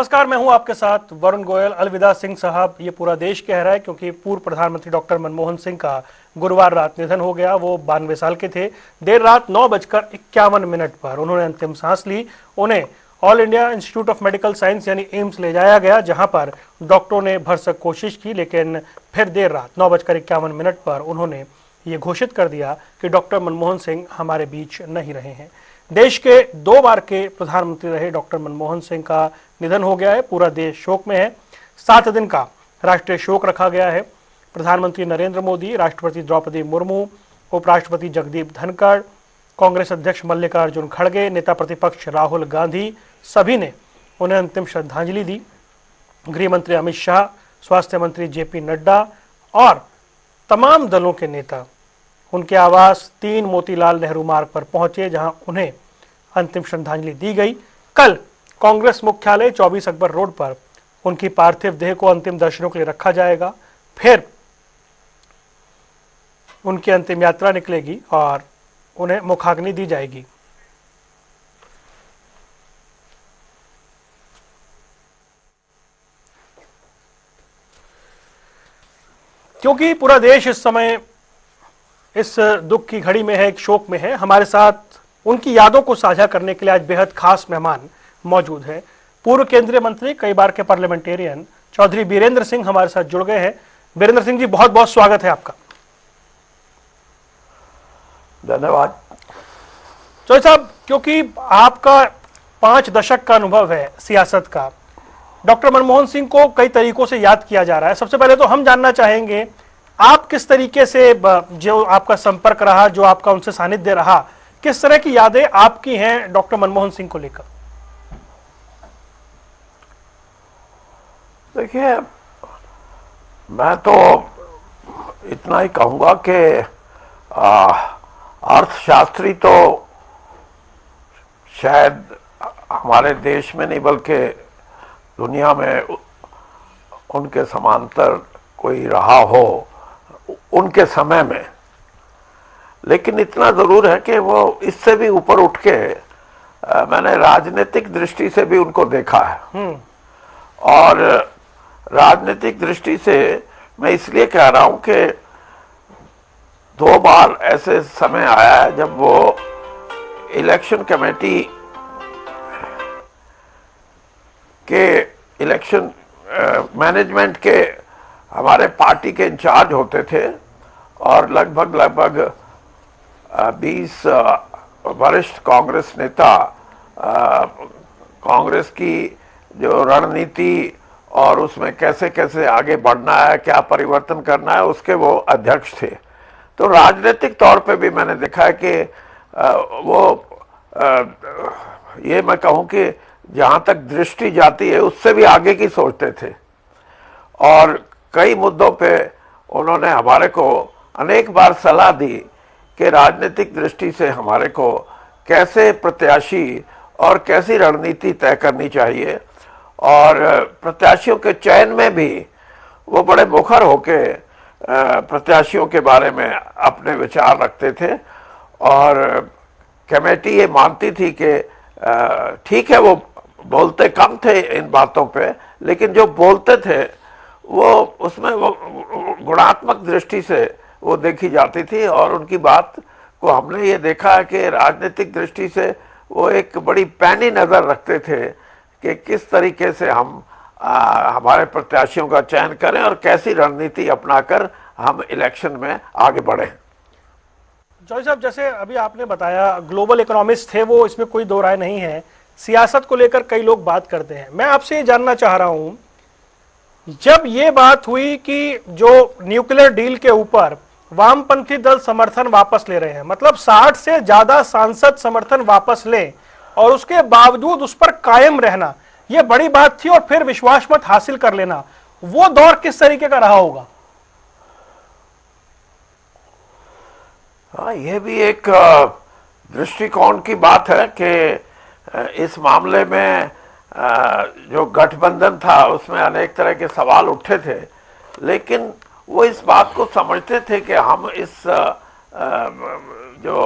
नमस्कार, मैं हूं आपके साथ वरुण गोयल। अलविदा सिंह साहब, ये पूरा देश कह रहा है क्योंकि पूर्व प्रधानमंत्री डॉक्टर मनमोहन सिंह का गुरुवार रात निधन हो गया। वो 92 साल के थे। देर रात 9:51 पर उन्होंने अंतिम सांस ली। उन्हें all India institute of medical science यानी एम्स ले जाया गया, जहां पर डॉक्टरों ने भरसक कोशिश की, लेकिन फिर देर रात 9:51 पर उन्होंने ये घोषित कर दिया कि डॉक्टर मनमोहन सिंह हमारे बीच नहीं रहे हैं। देश के 2 बार के प्रधानमंत्री रहे डॉक्टर मनमोहन सिंह का निधन हो गया है। पूरा देश शोक में है। 7 दिन का राष्ट्रीय शोक रखा गया है। प्रधानमंत्री नरेंद्र मोदी, राष्ट्रपति द्रौपदी मुर्मू, उपराष्ट्रपति जगदीप धनखड़, कांग्रेस अध्यक्ष मल्लिकार्जुन खड़गे, नेता प्रतिपक्ष राहुल गांधी, सभी ने उन्हें अंतिम श्रद्धांजलि दी। गृह मंत्री अमित शाह, स्वास्थ्य मंत्री जेपी नड्डा और तमाम दलों के नेता उनके आवास 3 मोतीलाल नेहरू मार्ग पर पहुंचे, जहां उन्हें अंतिम श्रद्धांजलि दी गई। कल कांग्रेस मुख्यालय 24 अकबर रोड पर उनकी पार्थिव देह को अंतिम दर्शनों के लिए रखा जाएगा। फिर उनकी अंतिम यात्रा निकलेगी और उन्हें मुखाग्नि दी जाएगी। क्योंकि पूरा देश इस समय इस दुख की घड़ी में है, एक शोक में है, हमारे साथ उनकी यादों को साझा करने के लिए आज बेहद खास मेहमान मौजूद है। पूर्व केंद्रीय मंत्री, कई बार के पार्लियामेंटेरियन चौधरी बीरेंद्र सिंह हमारे साथ जुड़ गए हैं। बीरेंद्र सिंह जी, बहुत बहुत स्वागत है आपका। धन्यवाद। चौधरी साहब, क्योंकि आपका 5 दशक का अनुभव है सियासत का, डॉक्टर मनमोहन सिंह को कई तरीकों से याद किया जा रहा है। सबसे पहले तो हम जानना चाहेंगे, आप किस तरीके से, जो आपका संपर्क रहा, जो आपका उनसे सानिध्य रहा, किस तरह की यादें आपकी हैं डॉक्टर मनमोहन सिंह को लेकर? देखिए, मैं तो इतना ही कहूंगा कि अर्थशास्त्री तो शायद हमारे देश में नहीं बल्कि दुनिया में उनके समांतर कोई रहा हो उनके समय में। लेकिन इतना जरूर है कि वो इससे भी ऊपर उठ के मैंने राजनीतिक दृष्टि से भी उनको देखा है। और राजनीतिक दृष्टि से मैं इसलिए कह रहा हूं कि 2 बार ऐसे समय आया है जब वो इलेक्शन कमेटी के इलेक्शन मैनेजमेंट के हमारे पार्टी के इंचार्ज होते थे और लगभग 20 वरिष्ठ कांग्रेस नेता कांग्रेस की जो रणनीति और उसमें कैसे कैसे आगे बढ़ना है, क्या परिवर्तन करना है, उसके वो अध्यक्ष थे। तो राजनीतिक तौर पे भी मैंने देखा है कि ये मैं कहूँ कि जहाँ तक दृष्टि जाती है उससे भी आगे की सोचते थे। और कई मुद्दों पे उन्होंने हमारे को अनेक बार सलाह दी कि राजनीतिक दृष्टि से हमारे को कैसे प्रत्याशी और कैसी रणनीति तय करनी चाहिए। और प्रत्याशियों के चयन में भी वो बड़े मुखर होके प्रत्याशियों के बारे में अपने विचार रखते थे। और कमेटी ये मानती थी कि ठीक है, वो बोलते कम थे इन बातों पे, लेकिन जो बोलते थे वो उसमें वो गुणात्मक दृष्टि से वो देखी जाती थी। और उनकी बात को हमने ये देखा है कि राजनीतिक दृष्टि से वो एक बड़ी पैनी नज़र रखते थे कि किस तरीके से हम हमारे प्रत्याशियों का चयन करें और कैसी रणनीति अपनाकर हम इलेक्शन में आगे बढ़ें। चौधरी साहब, जैसे अभी आपने बताया, ग्लोबल इकोनॉमिस्ट थे वो, इसमें कोई दो राय नहीं है। सियासत को लेकर कई लोग बात करते हैं। मैं आपसे ये जानना चाह रहा हूं, जब ये बात हुई कि जो न्यूक्लियर डील के ऊपर वामपंथी दल समर्थन वापस ले रहे हैं, मतलब 60 से ज्यादा सांसद समर्थन वापस लें और उसके बावजूद उस पर कायम रहना, यह बड़ी बात थी, और फिर विश्वास मत हासिल कर लेना, वो दौर किस तरीके का रहा होगा? हाँ, ये भी एक दृष्टिकोण की बात है कि इस मामले में जो गठबंधन था उसमें अनेक तरह के सवाल उठे थे, लेकिन वो इस बात को समझते थे कि हम इस जो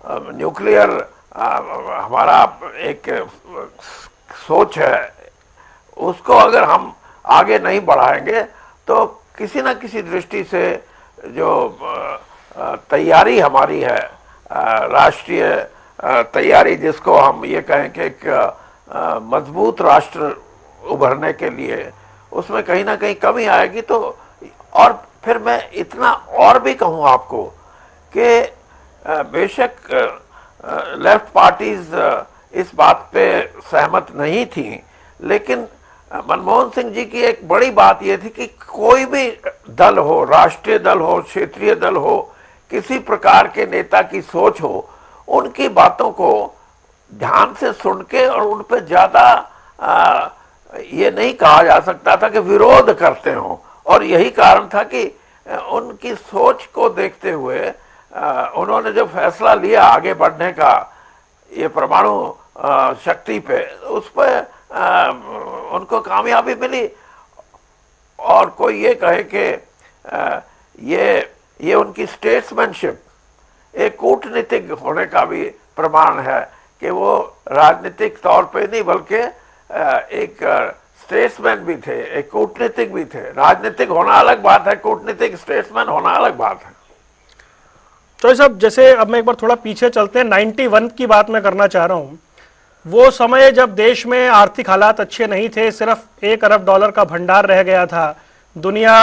न्यूक्लियर हमारा एक सोच है उसको अगर हम आगे नहीं बढ़ाएंगे तो किसी न किसी दृष्टि से जो तैयारी हमारी है, राष्ट्रीय तैयारी जिसको हम ये कहें कि एक मजबूत राष्ट्र उभरने के लिए, उसमें कहीं ना कहीं कमी आएगी। तो और फिर मैं इतना और भी कहूँ आपको कि बेशक लेफ्ट पार्टीज इस बात पे सहमत नहीं थी, लेकिन मनमोहन सिंह जी की एक बड़ी बात यह थी कि कोई भी दल हो, राष्ट्रीय दल हो, क्षेत्रीय दल हो, किसी प्रकार के नेता की सोच हो, उनकी बातों को ध्यान से सुन के और उन पर ज्यादा ये नहीं कहा जा सकता था कि विरोध करते हो। और यही कारण था कि उनकी सोच को देखते हुए उन्होंने जो फैसला लिया आगे बढ़ने का, ये परमाणु शक्ति पे, उस पर उनको कामयाबी मिली। और कोई ये कहे कि ये उनकी स्टेट्समैनशिप, एक कूटनीतिक होने का भी प्रमाण है कि वो राजनीतिक तौर पे नहीं बल्कि एक स्टेट्समैन भी थे, एक कूटनीतिक भी थे। राजनीतिक होना अलग बात है, कूटनीतिक स्टेट्समैन होना अलग बात है। तो सब जैसे अब मैं एक बार थोड़ा पीछे चलते हैं, 91 की बात मैं करना चाह रहा हूं। वो समय जब देश में आर्थिक हालात अच्छे नहीं थे, सिर्फ $1 अरब का भंडार रह गया था, दुनिया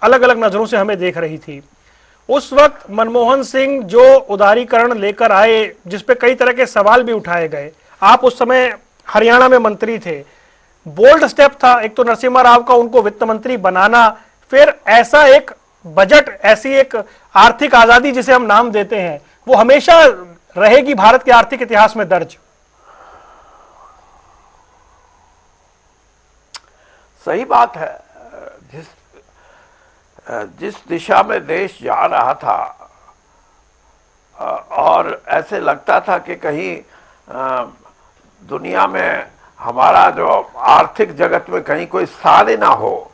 अलग अलग नजरों से हमें देख रही थी। उस वक्त मनमोहन सिंह जो उदारीकरण लेकर आए, जिसपे कई तरह के सवाल भी उठाए गए, आप उस समय हरियाणा में मंत्री थे, बोल्ड स्टेप था। एक तो नरसिम्हा राव का उनको वित्त मंत्री बनाना, फिर ऐसा एक बजट, ऐसी एक आर्थिक आजादी जिसे हम नाम देते हैं, वो हमेशा रहेगी भारत के आर्थिक इतिहास में दर्ज। सही बात है। जिस दिशा में देश जा रहा था और ऐसे लगता था कि कहीं दुनिया में हमारा जो आर्थिक जगत में कहीं कोई स्थान ही ना हो,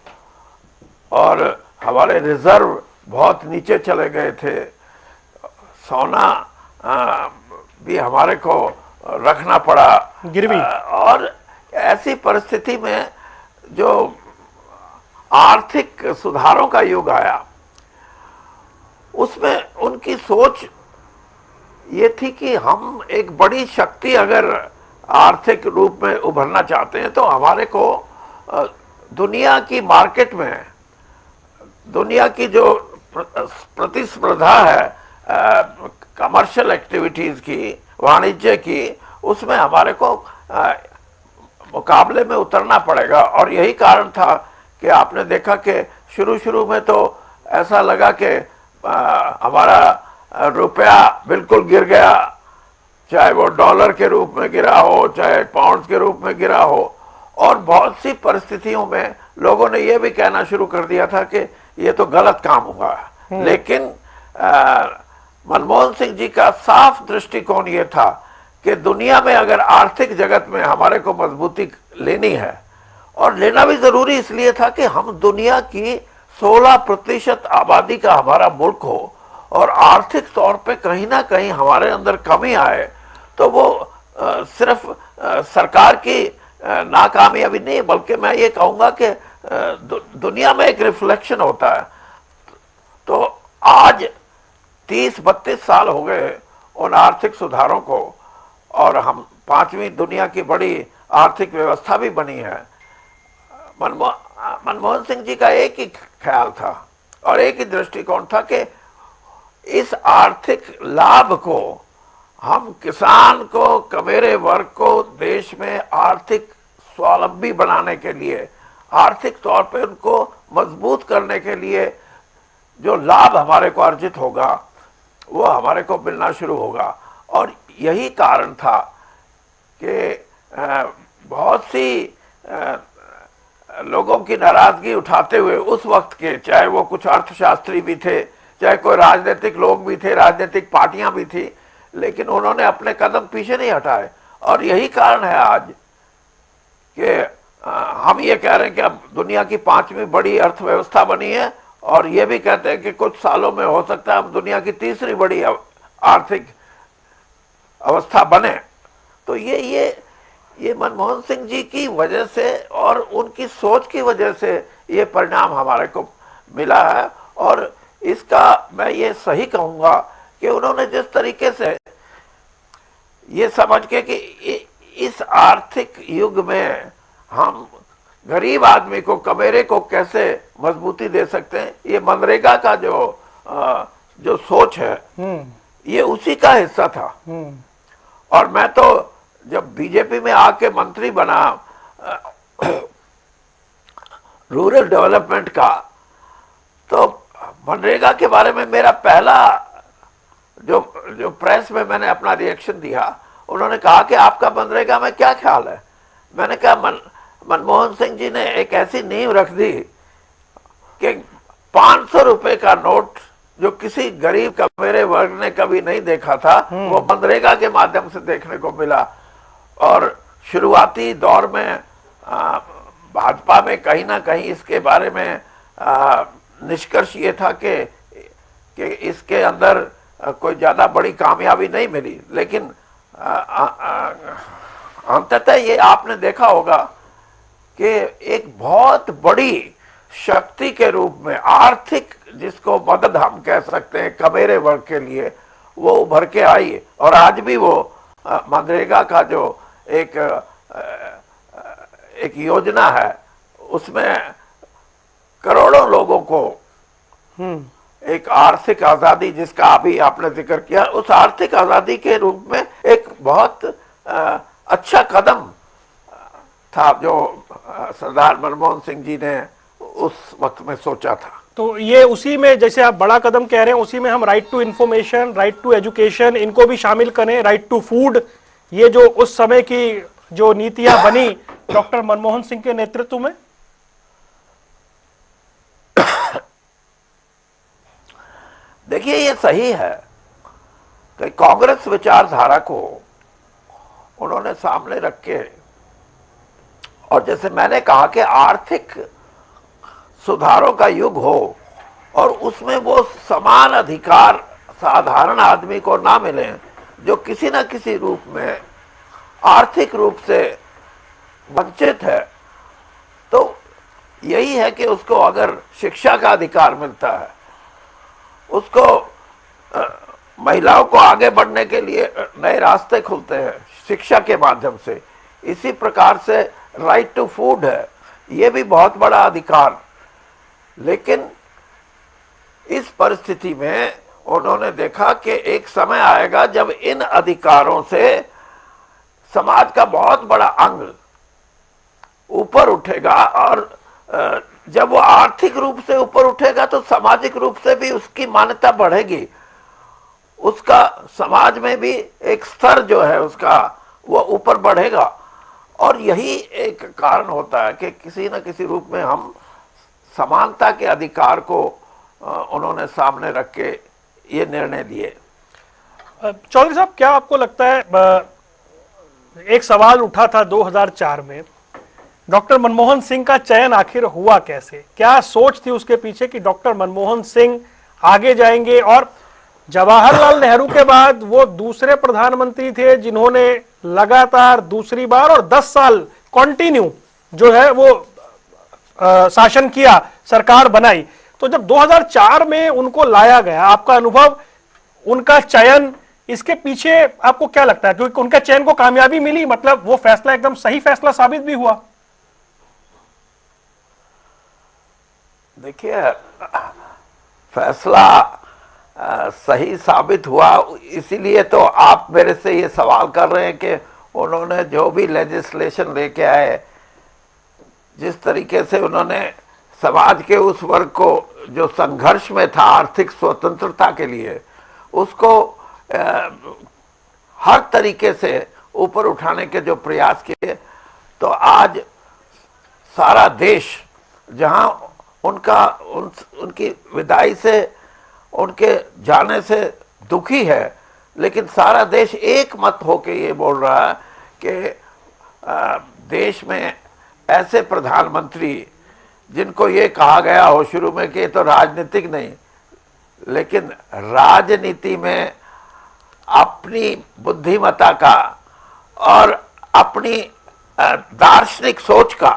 और हमारे रिजर्व बहुत नीचे चले गए थे, सोना भी हमारे को रखना पड़ा गिरवी। और ऐसी परिस्थिति में जो आर्थिक सुधारों का युग आया, उसमें उनकी सोच ये थी कि हम एक बड़ी शक्ति अगर आर्थिक रूप में उभरना चाहते हैं तो हमारे को दुनिया की मार्केट में, दुनिया की जो प्रतिस्पर्धा है कमर्शियल एक्टिविटीज की, वाणिज्य की, उसमें हमारे को मुकाबले में उतरना पड़ेगा। और यही कारण था कि आपने देखा कि शुरू में तो ऐसा लगा कि हमारा रुपया बिल्कुल गिर गया, चाहे वो डॉलर के रूप में गिरा हो, चाहे पाउंड के रूप में गिरा हो। और बहुत सी परिस्थितियों में लोगों ने ये भी कहना शुरू कर दिया था कि ये तो गलत काम हुआ। लेकिन मनमोहन सिंह जी का साफ दृष्टिकोण ये था कि दुनिया में अगर आर्थिक जगत में हमारे को मजबूती लेनी है, और लेना भी जरूरी इसलिए था कि हम दुनिया की 16% आबादी का हमारा मुल्क हो और आर्थिक तौर पे कहीं ना कहीं हमारे अंदर कमी आए, तो वो सिर्फ सरकार की नाकामयाबी नहीं, बल्कि मैं ये कहूँगा कि दुनिया में एक रिफ्लेक्शन होता है। तो आज 30-32 साल हो गए उन आर्थिक सुधारों को, और हम 5वीं दुनिया की बड़ी आर्थिक व्यवस्था भी बनी है। मनमोहन सिंह जी का एक ही ख्याल था और एक ही दृष्टिकोण था कि इस आर्थिक लाभ को हम किसान को, कमेरे वर्ग को देश में आर्थिक स्वावलंबी बनाने के लिए, आर्थिक तौर पे उनको मजबूत करने के लिए जो लाभ हमारे को अर्जित होगा वो हमारे को मिलना शुरू होगा। और यही कारण था कि बहुत सी लोगों की नाराजगी उठाते हुए उस वक्त के, चाहे वो कुछ अर्थशास्त्री भी थे, चाहे कोई राजनीतिक लोग भी थे, राजनीतिक पार्टियां भी थी, लेकिन उन्होंने अपने कदम पीछे नहीं हटाए। और यही कारण है आज कि हम ये कह रहे हैं कि अब दुनिया की 5वीं बड़ी अर्थव्यवस्था बनी है, और ये भी कहते हैं कि कुछ सालों में हो सकता है हम दुनिया की 3री बड़ी आर्थिक अवस्था बने। तो ये मनमोहन सिंह जी की वजह से और उनकी सोच की वजह से ये परिणाम हमारे को मिला है। और इसका मैं ये सही कहूँगा कि उन्होंने जिस तरीके से ये समझ के कि इस आर्थिक युग में हम गरीब आदमी को, कमेरे को कैसे मजबूती दे सकते हैं, ये मनरेगा का जो सोच है ये उसी का हिस्सा था। और मैं तो जब बीजेपी में आके मंत्री बना रूरल डेवलपमेंट का, तो मनरेगा के बारे में मेरा पहला जो प्रेस में मैंने अपना रिएक्शन दिया, उन्होंने कहा कि आपका मनरेगा में क्या ख्याल है। मैंने कहा मनमोहन सिंह जी ने एक ऐसी नींव रख दी कि 500 रुपए का नोट जो किसी गरीब कमेरे वर्ग ने कभी नहीं देखा था, वो मनरेगा के माध्यम से देखने को मिला। और शुरुआती दौर में भाजपा में कहीं ना कहीं इसके बारे में निष्कर्ष ये था कि इसके अंदर कोई ज्यादा बड़ी कामयाबी नहीं मिली, लेकिन अंततः ये आपने देखा होगा कि एक बहुत बड़ी शक्ति के रूप में आर्थिक, जिसको मदद हम कह सकते हैं कमेरे वर्ग के लिए, वो उभर के आई। और आज भी वो मनरेगा का जो एक योजना है, उसमें करोड़ों लोगों को एक आर्थिक आजादी, जिसका अभी आपने जिक्र किया, उस आर्थिक आजादी के रूप में एक बहुत अच्छा कदम था जो सरदार मनमोहन सिंह जी ने उस वक्त में सोचा था। तो ये उसी में, जैसे आप बड़ा कदम कह रहे हैं, उसी में हम right to information, right to education, इनको भी शामिल करें, राइट टू फूड, ये जो उस समय की जो नीतियां बनी डॉक्टर मनमोहन सिंह के नेतृत्व में। देखिए, ये सही है कि कांग्रेस विचारधारा को उन्होंने सामने रख के, और जैसे मैंने कहा कि आर्थिक सुधारों का युग हो और उसमें वो समान अधिकार साधारण आदमी को ना मिले जो किसी न किसी रूप में आर्थिक रूप से वंचित है। तो यही है कि उसको अगर शिक्षा का अधिकार मिलता है, उसको महिलाओं को आगे बढ़ने के लिए नए रास्ते खुलते हैं शिक्षा के माध्यम से। इसी प्रकार से राइट टू फूड है, ये भी बहुत बड़ा अधिकार। लेकिन इस परिस्थिति में उन्होंने देखा कि एक समय आएगा जब इन अधिकारों से समाज का बहुत बड़ा अंग ऊपर उठेगा, और जब वो आर्थिक रूप से ऊपर उठेगा तो सामाजिक रूप से भी उसकी मान्यता बढ़ेगी, उसका समाज में भी एक स्तर जो है उसका वो ऊपर बढ़ेगा। और यही एक कारण होता है कि किसी न किसी रूप में हम समानता के अधिकार को उन्होंने सामने रख के ये निर्णय लिए। चौधरी साहब, क्या आपको लगता है, एक सवाल उठा था 2004 में, डॉक्टर मनमोहन सिंह का चयन आखिर हुआ कैसे? क्या सोच थी उसके पीछे कि डॉक्टर मनमोहन सिंह आगे जाएंगे? और जवाहरलाल नेहरू के बाद वो दूसरे प्रधानमंत्री थे जिन्होंने लगातार दूसरी बार और 10 साल कंटिन्यू जो है वो शासन किया, सरकार बनाई। तो जब 2004 में उनको लाया गया, आपका अनुभव, उनका चयन, इसके पीछे आपको क्या लगता है? क्योंकि उनका चयन को कामयाबी मिली, मतलब वो फैसला एकदम सही फैसला साबित भी हुआ। देखिए, फैसला सही साबित हुआ, इसीलिए तो आप मेरे से ये सवाल कर रहे हैं कि उन्होंने जो भी लेजिस्लेशन लेके आए, जिस तरीके से उन्होंने समाज के उस वर्ग को जो संघर्ष में था आर्थिक स्वतंत्रता के लिए, उसको हर तरीके से ऊपर उठाने के जो प्रयास किए, तो आज सारा देश जहां उनकी विदाई से, उनके जाने से दुखी है, लेकिन सारा देश एक मत होके ये बोल रहा है कि देश में ऐसे प्रधानमंत्री जिनको ये कहा गया हो शुरू में कि तो राजनीतिक नहीं, लेकिन राजनीति में अपनी बुद्धिमत्ता का और अपनी दार्शनिक सोच का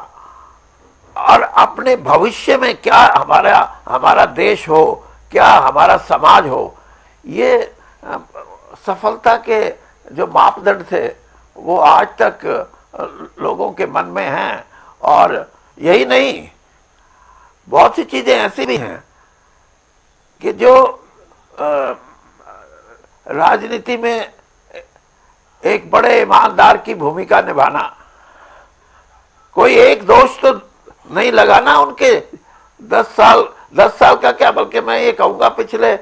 और अपने भविष्य में क्या हमारा हमारा देश हो, क्या हमारा समाज हो, ये सफलता के जो मापदंड थे वो आज तक लोगों के मन में हैं। और यही नहीं, बहुत सी चीजें ऐसी भी हैं कि जो राजनीति में एक बड़े ईमानदार की भूमिका निभाना, कोई एक दोष तो नहीं लगाना उनके 10 साल का क्या, बल्कि मैं ये कहूँगा पिछले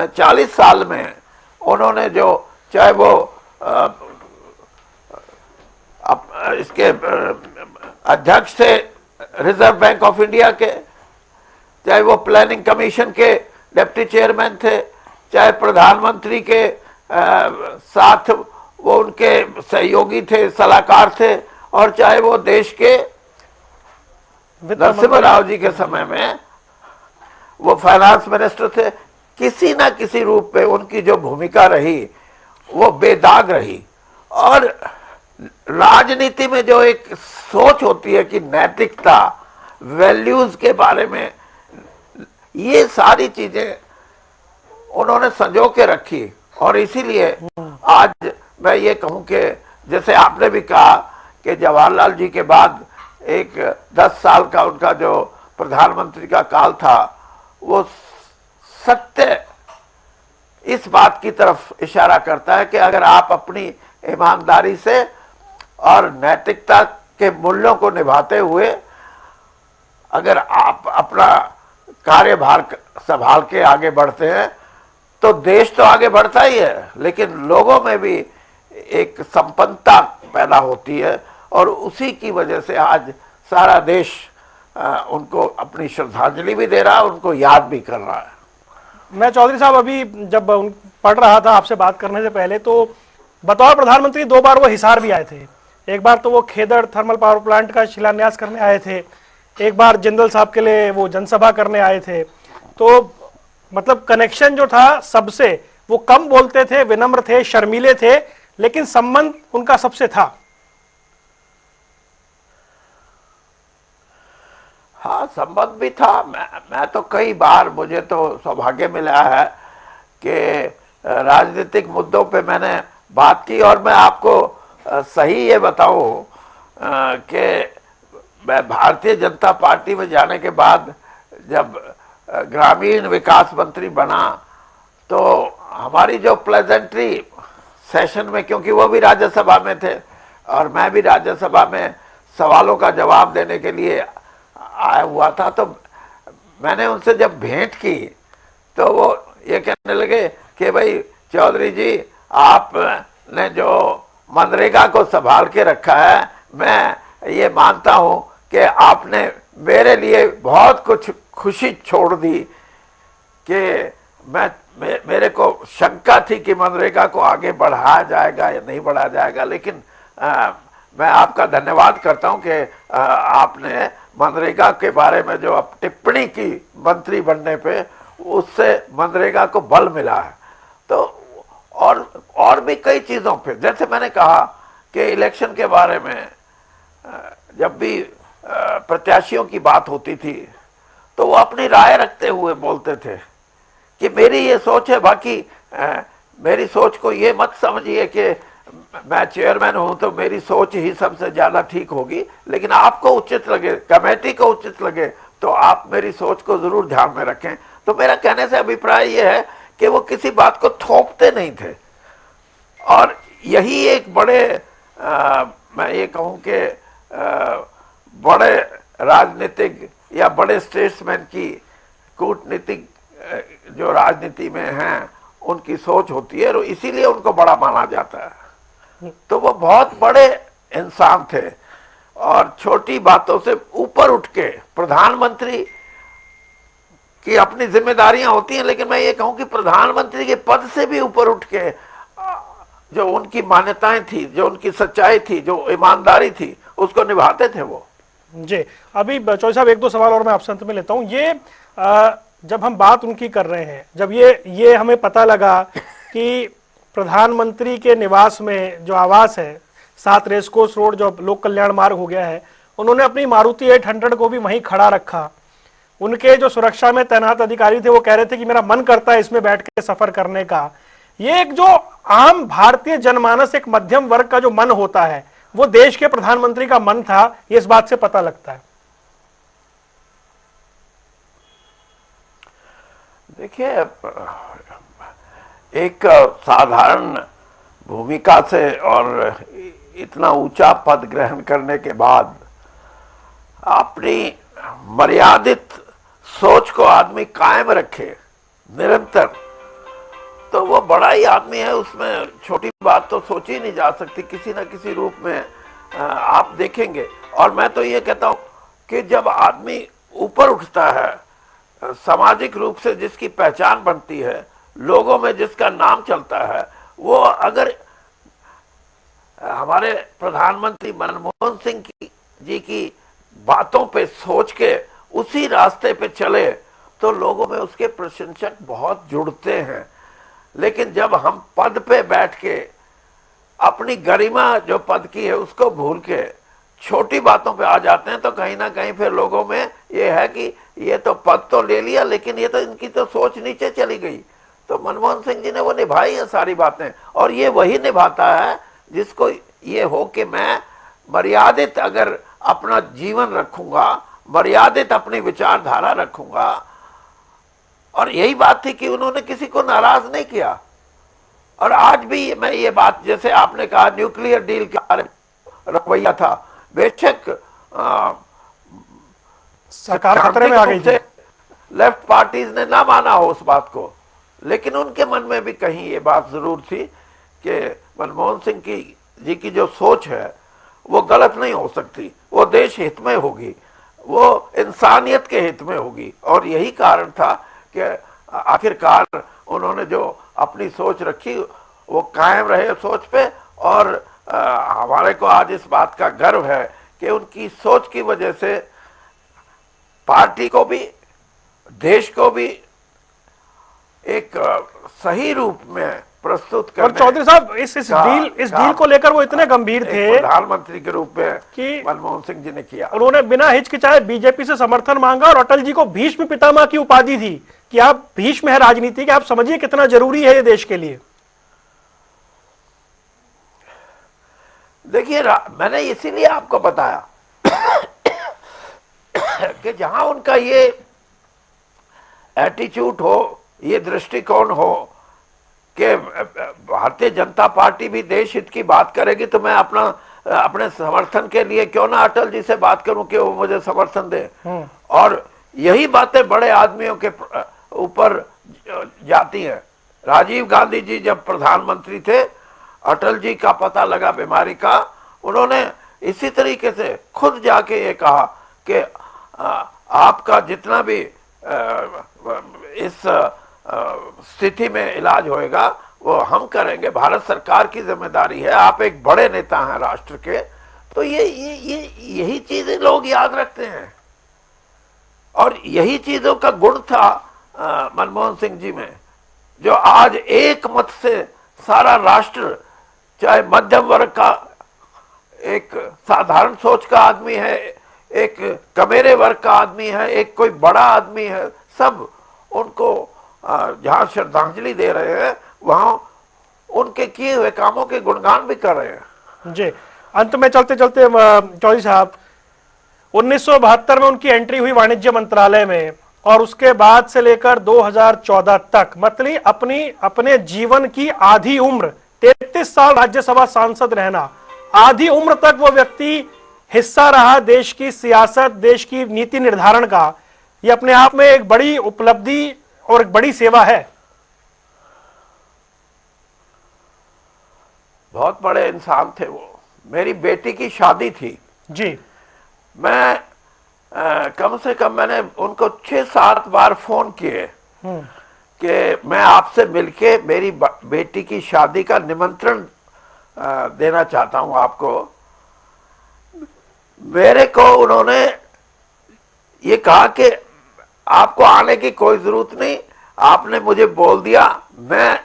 40 साल में उन्होंने जो, चाहे वो इसके अध्यक्ष थे रिजर्व बैंक ऑफ इंडिया के, चाहे वो प्लानिंग कमीशन के डिप्टी चेयरमैन थे, चाहे प्रधानमंत्री के साथ वो उनके सहयोगी थे, सलाहकार थे, और चाहे वो देश के नरसिम्हा राव जी के समय में वो फाइनेंस मिनिस्टर थे, किसी ना किसी रूप में उनकी जो भूमिका रही वो बेदाग रही। और राजनीति में जो एक सोच होती है कि नैतिकता, वैल्यूज के बारे में, ये सारी चीजें उन्होंने संजो के रखी। और इसीलिए आज मैं ये कहूं कि जैसे आपने भी कहा कि जवाहरलाल जी के बाद एक 10 साल का उनका जो प्रधानमंत्री का काल था, वो सत्य इस बात की तरफ इशारा करता है कि अगर आप अपनी ईमानदारी से और नैतिकता के मूल्यों को निभाते हुए अगर आप अपना कार्यभार संभाल के आगे बढ़ते हैं तो देश तो आगे बढ़ता ही है, लेकिन लोगों में भी एक संपन्नता पैदा होती है। और उसी की वजह से आज सारा देश उनको अपनी श्रद्धांजलि भी दे रहा है, उनको याद भी कर रहा है। मैं चौधरी साहब अभी जब पढ़ रहा था आपसे बात करने से पहले, तो बतौर प्रधानमंत्री 2 बार वो हिसार भी आए थे। एक बार तो वो खेदड़ थर्मल पावर प्लांट का शिलान्यास करने आए थे, एक बार जिंदल साहब के लिए वो जनसभा करने आए थे। तो मतलब कनेक्शन जो था सबसे, वो कम बोलते थे, विनम्र थे, शर्मीले थे, लेकिन संबंध उनका सबसे था। हाँ, संबंध भी था। मैं तो कई बार, मुझे तो सौभाग्य मिला है कि राजनीतिक मुद्दों पे मैंने बात की। और मैं आपको सही ये बताऊं कि मैं भारतीय जनता पार्टी में जाने के बाद जब ग्रामीण विकास मंत्री बना, तो हमारी जो प्लेजेंट्री सेशन में, क्योंकि वो भी राज्यसभा में थे और मैं भी राज्यसभा में सवालों का जवाब देने के लिए आया हुआ था, तो मैंने उनसे जब भेंट की तो वो ये कहने लगे कि भाई चौधरी जी, आपने जो मनरेगा को संभाल के रखा है, मैं ये मानता हूं कि आपने मेरे लिए बहुत कुछ खुशी छोड़ दी कि मेरे को शंका थी कि मनरेगा को आगे बढ़ाया जाएगा या नहीं बढ़ाया जाएगा, लेकिन मैं आपका धन्यवाद करता हूं कि आपने मनरेगा के बारे में जो अब टिप्पणी की मंत्री बनने पे, उससे मनरेगा को बल मिला है। तो और भी कई चीज़ों पे, जैसे मैंने कहा कि इलेक्शन के बारे में जब भी प्रत्याशियों की बात होती थी तो वो अपनी राय रखते हुए बोलते थे कि मेरी ये सोच है, बाकी मेरी सोच को ये मत समझिए कि मैं चेयरमैन हूं तो मेरी सोच ही सबसे ज्यादा ठीक होगी, लेकिन आपको उचित लगे, कमेटी को उचित लगे तो आप मेरी सोच को जरूर ध्यान में रखें। तो मेरा कहने से अभिप्राय ये है कि वो किसी बात को थोपते नहीं थे। और यही एक बड़े मैं ये कहूं कि बड़े राजनीतिक या बड़े स्टेट्समैन की कूटनीतिक जो राजनीति में हैं, उनकी सोच होती है, और इसीलिए उनको बड़ा माना जाता है। तो वो बहुत बड़े इंसान थे और छोटी बातों से ऊपर उठ के, प्रधानमंत्री की अपनी जिम्मेदारियां होती हैं, लेकिन मैं ये कहूं कि प्रधानमंत्री के पद से भी ऊपर उठ के जो उनकी मान्यताएं थी, जो उनकी सच्चाई थी, जो ईमानदारी थी, उसको निभाते थे वो। जी, अभी चौधरी साहब 1-2 सवाल और मैं आपसे अंत में लेता हूं। ये जब हम बात उनकी कर रहे हैं, जब ये हमें पता लगा कि प्रधानमंत्री के निवास में जो आवास है, 7 रेसकोर्स रोड जो लोक कल्याण मार्ग हो गया है, उन्होंने अपनी मारुति 800 को भी वहीं खड़ा रखा। उनके जो सुरक्षा में तैनात अधिकारी थे वो कह रहे थे कि मेरा मन करता है इसमें बैठ के सफर करने का। ये एक जो आम भारतीय जनमानस, एक मध्यम वर्ग का जो मन होता है, वो देश के प्रधानमंत्री का मन था, ये इस बात से पता लगता है। देखिए, एक साधारण भूमिका से और इतना ऊंचा पद ग्रहण करने के बाद अपनी मर्यादित सोच को आदमी कायम रखे निरंतर, तो वो बड़ा ही आदमी है। उसमें छोटी बात तो सोची ही नहीं जा सकती। किसी न किसी रूप में आप देखेंगे। और मैं तो ये कहता हूं कि जब आदमी ऊपर उठता है, सामाजिक रूप से जिसकी पहचान बनती है, लोगों में जिसका नाम चलता है, वो अगर हमारे प्रधानमंत्री मनमोहन सिंह जी की बातों पे सोच के उसी रास्ते पे चले तो लोगों में उसके प्रशंसक बहुत जुड़ते हैं। लेकिन जब हम पद पे बैठ के अपनी गरिमा जो पद की है उसको भूल के छोटी बातों पे आ जाते हैं, तो कहीं ना कहीं फिर लोगों में ये है कि ये तो पद तो ले लिया, लेकिन ये तो इनकी तो सोच नीचे चली गई। तो मनमोहन सिंह जी ने वो निभाई है सारी बातें, और ये वही निभाता है जिसको ये हो कि मैं मर्यादित अगर अपना जीवन रखूंगा, मर्यादित अपनी विचारधारा रखूंगा। और यही बात थी कि उन्होंने किसी को नाराज नहीं किया। और आज भी मैं ये बात, जैसे आपने कहा न्यूक्लियर डील का रवैया था, बेशक सरकार खतरे में आ गई थी, लेफ्ट पार्टीज ने ना माना हो उस बात को, लेकिन उनके मन में भी कहीं ये बात जरूर थी कि मनमोहन सिंह जी की जो सोच है वो गलत नहीं हो सकती, वो देश हित में होगी, वो इंसानियत के हित में होगी। और यही कारण था कि आखिरकार उन्होंने जो अपनी सोच रखी वो कायम रहे सोच पे। और हमारे को आज इस बात का गर्व है कि उनकी सोच की वजह से पार्टी को भी, देश को भी एक सही रूप में प्रस्तुत करने। और चौधरी साहब इस डील को लेकर वो इतने गंभीर थे प्रधानमंत्री के रूप में कि मनमोहन सिंह जी ने किया। उन्होंने बिना हिचकिचाए बीजेपी से समर्थन मांगा और अटल जी को भीष्म पितामह की उपाधि दी कि आप भीष्म है राजनीति के, आप समझिए कितना जरूरी है ये देश के लिए। देखिए, मैंने इसीलिए आपको बताया कि जहां उनका ये एटीट्यूड हो, ये दृष्टिकोण हो कि भारतीय जनता पार्टी भी देश हित की बात करेगी, तो मैं अपने समर्थन के लिए क्यों ना अटल जी से बात करूं कि वो मुझे समर्थन दे। और यही बातें बड़े आदमियों के ऊपर जाती हैं। राजीव गांधी जी जब प्रधानमंत्री थे, अटल जी का पता लगा बीमारी का, उन्होंने इसी तरीके से खुद जाके ये कहा कि आपका जितना भी इस स्थिति में इलाज होएगा वो हम करेंगे, भारत सरकार की जिम्मेदारी है, आप एक बड़े नेता हैं राष्ट्र के। तो यही चीजें लोग याद रखते हैं, और यही चीजों का गुण था मनमोहन सिंह जी में, जो आज एक मत से सारा राष्ट्र, चाहे मध्यम वर्ग का एक साधारण सोच का आदमी है, एक कमेरे वर्ग का आदमी है, एक कोई बड़ा आदमी है, सब उनको जहां श्रद्धांजलि दे रहे हैं वहां उनके किए हुए कामों के गुणगान भी कर रहे हैं। जी, अंत में चलते चलते चौधरी साहब, 1972 में उनकी एंट्री हुई वाणिज्य मंत्रालय में, और उसके बाद से लेकर 2014 तक, मतलब अपने जीवन की आधी उम्र, 33 साल राज्यसभा सांसद रहना, आधी उम्र तक वो व्यक्ति हिस्सा रहा देश की सियासत, देश की नीति निर्धारण का। ये अपने आप में एक बड़ी उपलब्धि और एक बड़ी सेवा है। बहुत बड़े इंसान थे वो। मेरी बेटी की शादी थी जी, मैं कम से कम मैंने उनको 6-7 बार फोन किए कि मैं आपसे मिलके मेरी बेटी की शादी का निमंत्रण देना चाहता हूं आपको। मेरे को उन्होंने ये कहा कि आपको आने की कोई जरूरत नहीं, आपने मुझे बोल दिया, मैं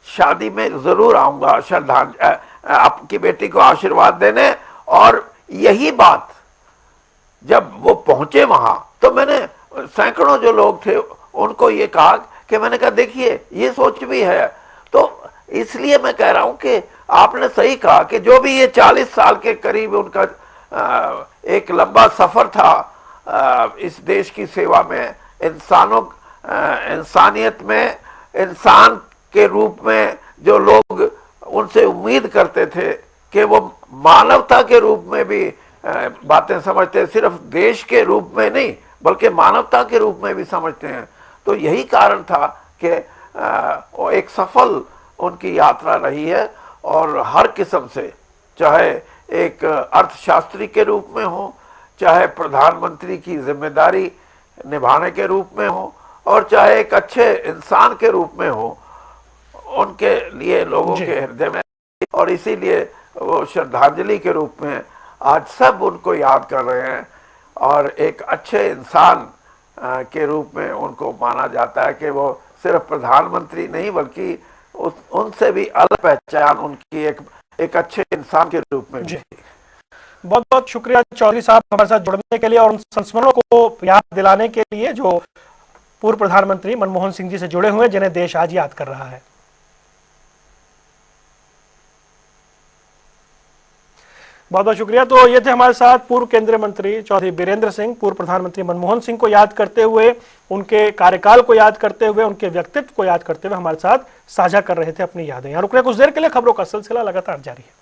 शादी में जरूर आऊंगा, आपकी बेटी को आशीर्वाद देने। और यही बात जब वो पहुंचे वहां तो मैंने सैकड़ों जो लोग थे उनको ये कहा कि मैंने कहा देखिए ये सोच भी है। तो इसलिए मैं कह रहा हूं कि आपने सही कहा कि जो भी ये 40 साल के करीब उनका एक लंबा सफर था इस देश की सेवा में, इंसानियत में, इंसान के रूप में जो लोग उनसे उम्मीद करते थे कि वो मानवता के रूप में भी बातें समझते, सिर्फ देश के रूप में नहीं बल्कि मानवता के रूप में भी समझते हैं। तो यही कारण था कि वो एक सफल उनकी यात्रा रही है। और हर किस्म से, चाहे एक अर्थशास्त्री के रूप में हो, चाहे प्रधानमंत्री की जिम्मेदारी निभाने के रूप में हो, और चाहे एक अच्छे इंसान के रूप में हो, उनके लिए लोगों के हृदय में, और इसीलिए वो श्रद्धांजलि के रूप में आज सब उनको याद कर रहे हैं। और एक अच्छे इंसान के रूप में उनको माना जाता है कि वो सिर्फ प्रधानमंत्री नहीं बल्कि उनसे भी अलग पहचान उनकी एक अच्छे इंसान के रूप में भी। बहुत बहुत शुक्रिया चौधरी साहब हमारे साथ जुड़ने के लिए और उन संस्मरणों को याद दिलाने के लिए जो पूर्व प्रधानमंत्री मनमोहन सिंह जी से जुड़े हुए, जिन्हें देश आज याद कर रहा है। बहुत बहुत शुक्रिया। तो ये थे हमारे साथ पूर्व केंद्रीय मंत्री चौधरी बीरेंद्र सिंह, पूर्व प्रधानमंत्री मनमोहन सिंह को याद करते हुए, उनके कार्यकाल को याद करते हुए, उनके व्यक्तित्व को याद करते हुए हमारे साथ साझा कर रहे थे अपनी यादें। यहाँ रुकने कुछ देर के लिए, खबरों का सिलसिला लगातार जारी है।